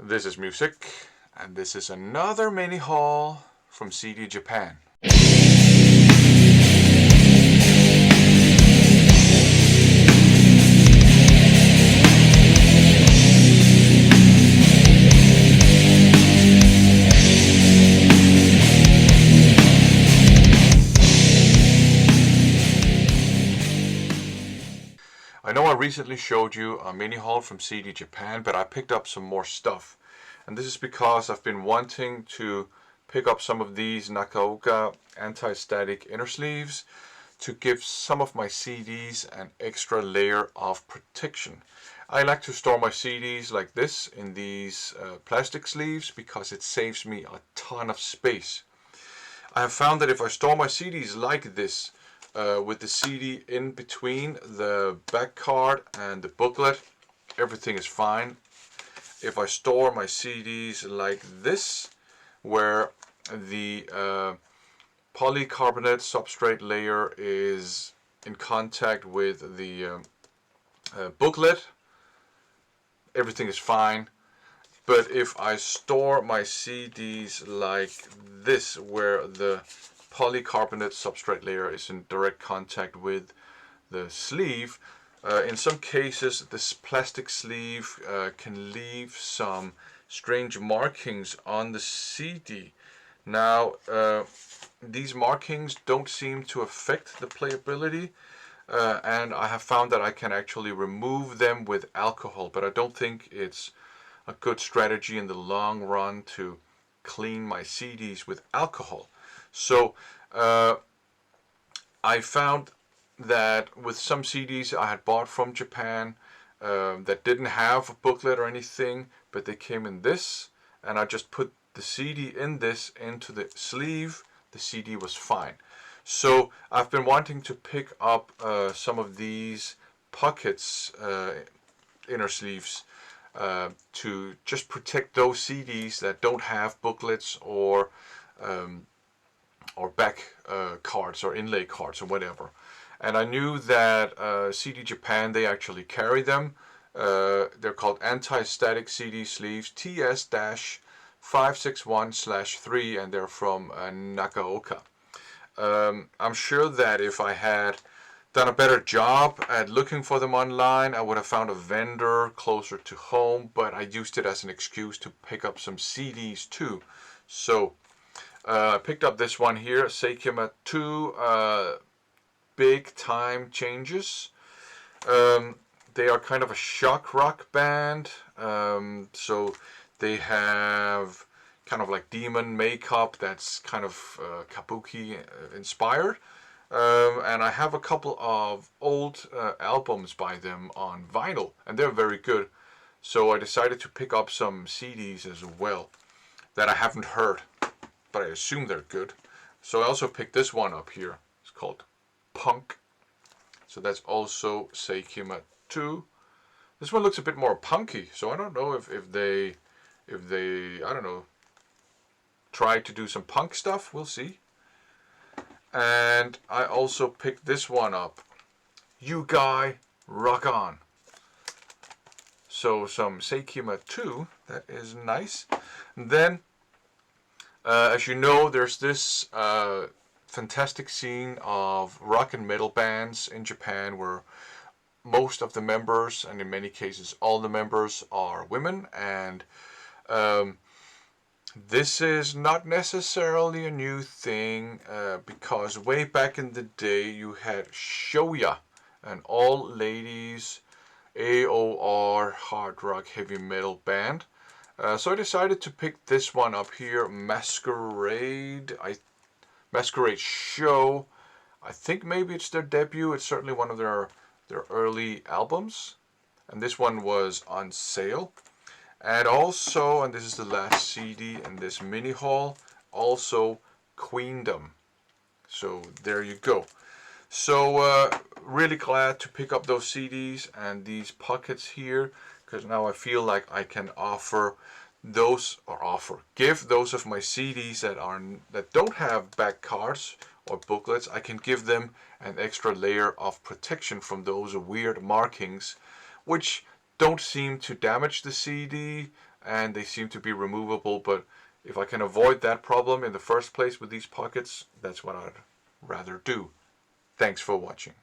This is music, and this is another mini haul from CD Japan. I know I recently showed you a mini haul from CD Japan, but I picked up some more stuff. And this is because I've been wanting to pick up some of these Nakaoka anti-static inner sleeves to give some of my CDs an extra layer of protection. I like to store my CDs like this in these plastic sleeves because it saves me a ton of space. I have found that if I store my CDs like this, with the CD in between the back card and the booklet, everything is fine. If I store my CDs like this, where the polycarbonate substrate layer is in contact with the booklet, everything is fine. But if I store my CDs like this, where the polycarbonate substrate layer is in direct contact with the sleeve, in some cases this plastic sleeve can leave some strange markings on the CD. Now these markings don't seem to affect the playability, and I have found that I can actually remove them with alcohol, but I don't think it's a good strategy in the long run to clean my CDs with alcohol. So I found that with some CDs I had bought from Japan that didn't have a booklet or anything, but they came in this, and I just put the CD in this into the sleeve. The CD was fine. So I've been wanting to pick up some of these pockets, inner sleeves, to just protect those CDs that don't have booklets or back cards or inlay cards or whatever. And I knew that CD Japan, they actually carry them. They're called anti-static CD sleeves TS-561/3, and they're from Nakaoka. I'm sure that if I had done a better job at looking for them online, I would have found a vendor closer to home, but I used it as an excuse to pick up some CDs too. So I picked up this one here, Shoya 2 Big Time Changes. They are kind of a shock rock band, so they have kind of like demon makeup that's kind of kabuki inspired. And I have a couple of old albums by them on vinyl, and they're very good. So I decided to pick up some CDs as well that I haven't heard, but I assume they're good. So I also picked this one up here. It's called Punk. So that's also Shoya 2. This one looks a bit more punky, so I don't know if they I don't know, try to do some punk stuff. We'll see. And I also picked this one up. You Guy, Rock On. So some Shoya 2, that is nice. And then, as you know, there's this fantastic scene of rock and metal bands in Japan where most of the members, and in many cases all the members, are women. And this is not necessarily a new thing, because way back in the day you had Show-Ya, an all-ladies AOR hard rock heavy metal band. So I decided to pick this one up here, Masquerade Show. I think maybe it's their debut. It's certainly one of their early albums. And this one was on sale. And also, and this is the last CD in this mini haul, also Queendom. So there you go. So really glad to pick up those CDs and these pockets here, because now I feel like I can give those of my CDs that don't have back cards or booklets, I can give them an extra layer of protection from those weird markings, which don't seem to damage the CD and they seem to be removable, but if I can avoid that problem in the first place with these pockets, that's what I'd rather do. Thanks for watching.